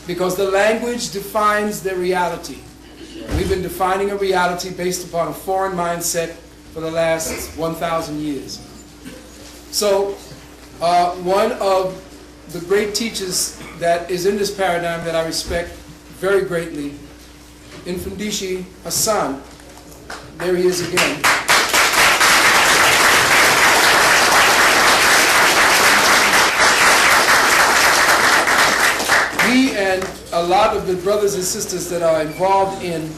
Because the language defines the reality. We've been defining a reality based upon a foreign mindset for the last 1,000 years. So, one of the great teachers that is in this paradigm that I respect very greatly, Mfundishi Hassan, there he is again. He and a lot of the brothers and sisters that are involved in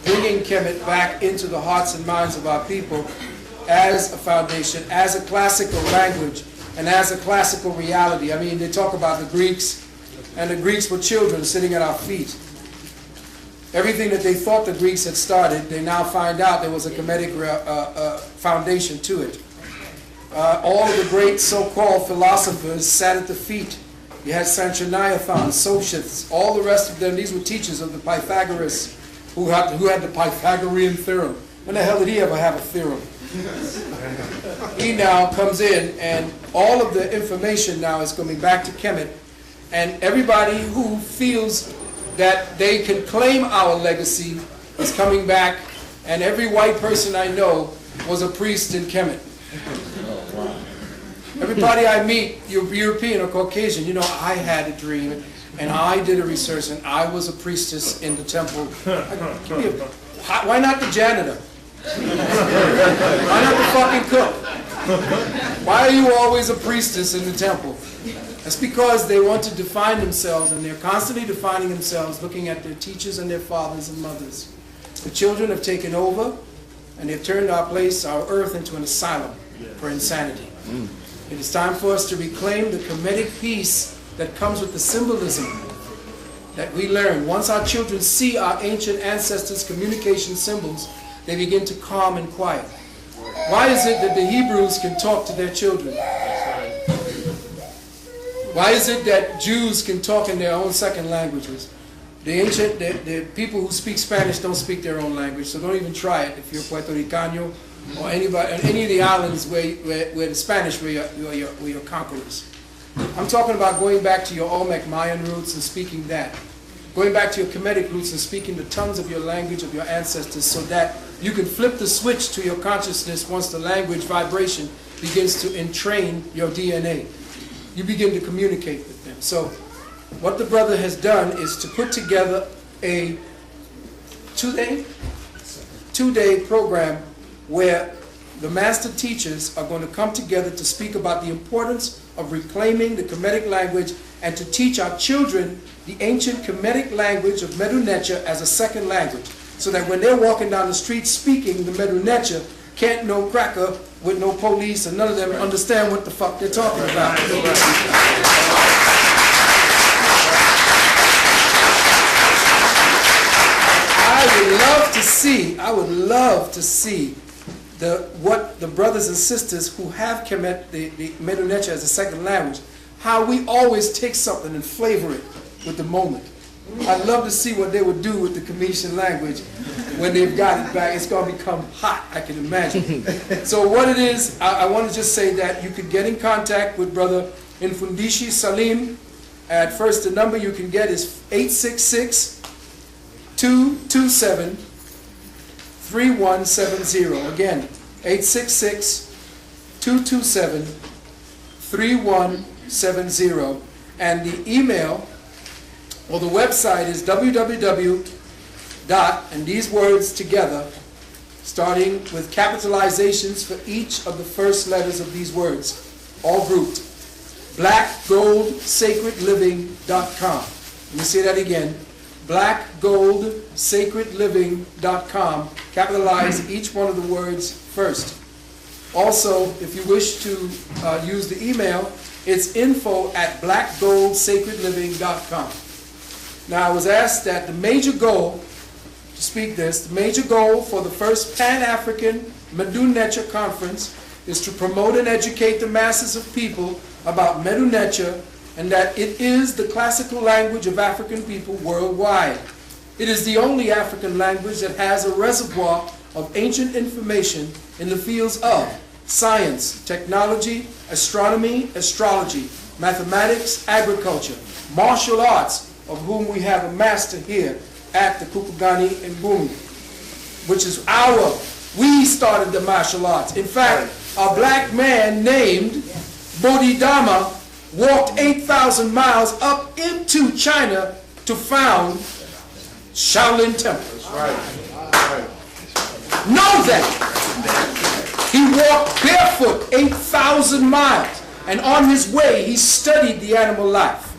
bringing Kemet back into the hearts and minds of our people as a foundation, as a classical language, and as a classical reality. I mean, they talk about the Greeks, and the Greeks were children sitting at our feet. Everything that they thought the Greeks had started, they now find out there was a Kemetic foundation to it. All of the great so-called philosophers sat at the feet. You had Sanchoniathon, Sophists, all the rest of them. These were teachers of the Pythagoras who had the Pythagorean theorem. When the hell did he ever have a theorem? He now comes in, and all of the information now is coming back to Kemet. And everybody who feels that they can claim our legacy is coming back. And every white person I know was a priest in Kemet. Everybody I meet, you're European or Caucasian, you know, I had a dream, and I did a research, and I was a priestess in the temple. Why not the janitor? Why not the fucking cook? Why are you always a priestess in the temple? That's because they want to define themselves, and they're constantly defining themselves, looking at their teachers and their fathers and mothers. The children have taken over, and they've turned our place, our earth, into an asylum for insanity. It is time for us to reclaim the Kemetic peace that comes with the symbolism that we learn. Once our children see our ancient ancestors' communication symbols, they begin to calm and quiet. Why is it that the Hebrews can talk to their children? Why is it that Jews can talk in their own second languages? The people who speak Spanish don't speak their own language, so don't even try it if you're Puerto Ricano or anybody, any of the islands where the Spanish were your conquerors. I'm talking about going back to your Olmec Mayan roots and speaking that. Going back to your Kemetic roots and speaking the tongues of your language of your ancestors, so that you can flip the switch to your consciousness once the language vibration begins to entrain your DNA. You begin to communicate with them. So what the brother has done is to put together a two-day program where the master teachers are going to come together to speak about the importance of reclaiming the Kemetic language and to teach our children the ancient Kemetic language of Medu Neter as a second language, so that when they're walking down the street speaking the Medu Neter, can't no cracker with no police and none of them understand what the fuck they're talking about. I would love to see what the brothers and sisters who have Kemet, the Medu Neter as a second language, how we always take something and flavor it with the moment. I'd love to see what they would do with the Cometian language when they've got it back. It's going to become hot, I can imagine. So what it is, I want to just say that you could get in contact with Brother Mfundishi Salim. At first, the number you can get is 866-227-3170. Again, 866-227-3170. And the email or the website is www. And these words together, starting with capitalizations for each of the first letters of these words, all grouped. blackgoldsacredliving.com. Let me say that again. blackgoldsacredliving.com. Capitalize each one of the words first. Also, if you wish to use the email, it's info@blackgoldsacredliving.com. Now, I was asked that the major goal for the first Pan-African Medu Neter Conference is to promote and educate the masses of people about Medu Neter, and that it is the classical language of African people worldwide. It is the only African language that has a reservoir of ancient information in the fields of science, technology, astronomy, astrology, mathematics, agriculture, martial arts, of whom we have a master here at the Kukugani in Bumi, which is we started the martial arts. In fact, a black man named Bodhidharma walked 8,000 miles up into China to found Shaolin temples. Know that. He walked barefoot 8,000 miles, and on his way he studied the animal life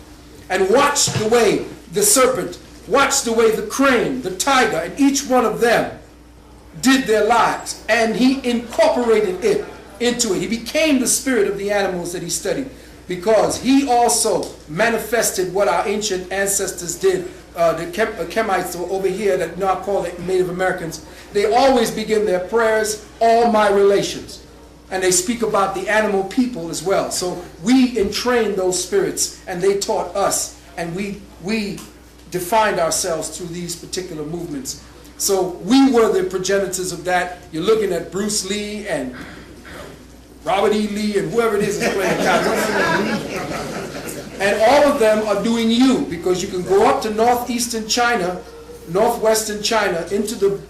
and watched the way the serpent, watched the way the crane, the tiger, and each one of them did their lives, and he incorporated it into it. He became the spirit of the animals that he studied, because he also manifested what our ancient ancestors did. The Kemites over here that now call it Native Americans, they always begin their prayers, all my relations. And they speak about the animal people as well. So we entrained those spirits, and they taught us, and we defined ourselves through these particular movements. So we were the progenitors of that. You're looking at Bruce Lee and Robert E. Lee and whoever it is playing Cowboy. And all of them are doing you, because you can go up to northeastern China, northwestern China, into the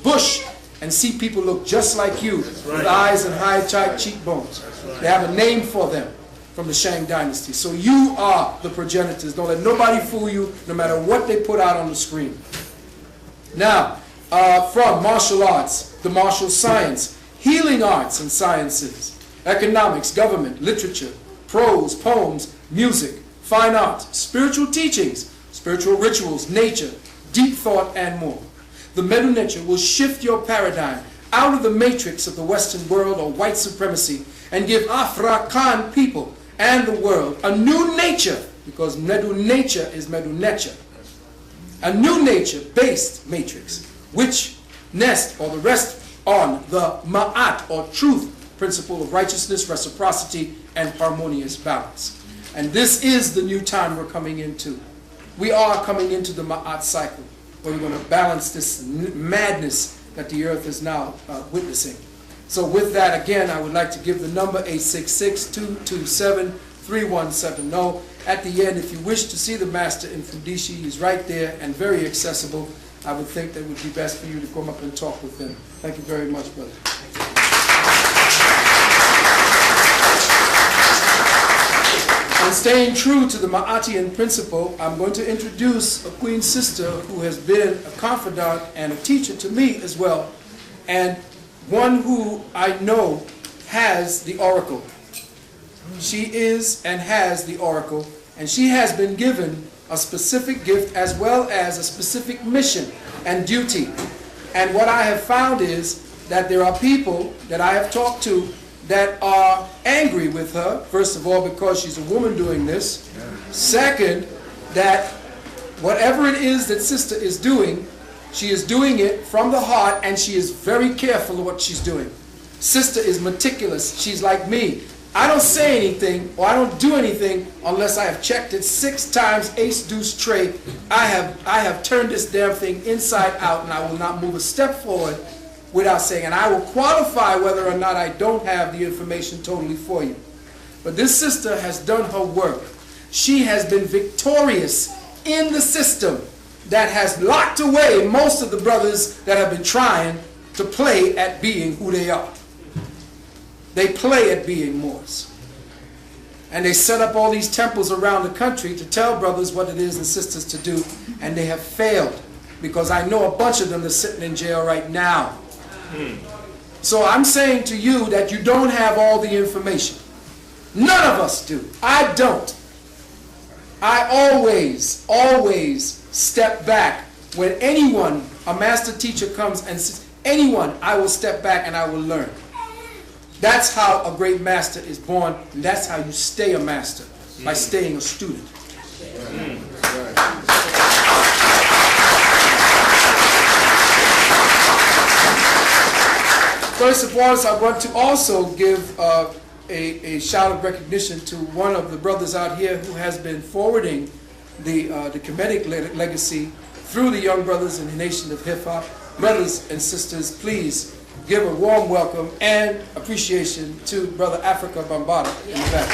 bush and see people look just like you, with eyes and high tight cheekbones. They have a name for them from the Shang dynasty. So you are the progenitors. Don't let nobody fool you, no matter what they put out on the screen. Now, from martial arts, the martial science, healing arts and sciences, economics, government, literature, prose, poems, music, fine art, spiritual teachings, spiritual rituals, nature, deep thought, and more. The Medu nature will shift your paradigm out of the matrix of the Western world or white supremacy and give African people and the world a new nature, because Medu nature is Medu nature. A new nature-based matrix, which nest or the rest on the Ma'at or truth principle of righteousness, reciprocity, and harmonious balance. And this is the new time we're coming into. We are coming into the Ma'at cycle, where we're going to balance this madness that the earth is now witnessing. So with that, again, I would like to give the number 866-227-3170. At the end, if you wish to see the master in Fundishi, he's right there and very accessible. I would think that it would be best for you to come up and talk with him. Thank you very much, brother. And staying true to the Ma'atian principle, I'm going to introduce a queen sister who has been a confidant and a teacher to me as well, and one who I know has the oracle. She is and has the oracle, and she has been given a specific gift as well as a specific mission and duty. And what I have found is that there are people that I have talked to that are angry with her, first of all, because she's a woman doing this. Second, that whatever it is that sister is doing, she is doing it from the heart, and she is very careful of what she's doing. Sister is meticulous. She's like me. I don't say anything or I don't do anything unless I have checked it 6 times, ace, deuce, trey. I have turned this damn thing inside out, and I will not move a step forward without saying, and I will qualify whether or not I don't have the information totally for you. But this sister has done her work. She has been victorious in the system that has locked away most of the brothers that have been trying to play at being who they are. They play at being Moors. And they set up all these temples around the country to tell brothers what it is and sisters to do, and they have failed, because I know a bunch of them are sitting in jail right now. So I'm saying to you that you don't have all the information. None of us do. I don't. I always step back when anyone, a master teacher comes and says, anyone, I will step back and I will learn. That's how a great master is born, and that's how you stay a master, by staying a student. First of all, I want to also give a shout of recognition to one of the brothers out here who has been forwarding the Kemetic legacy through the young brothers in the nation of hip-hop. Brothers and sisters, please give a warm welcome and appreciation to Brother Africa Bambata in the back.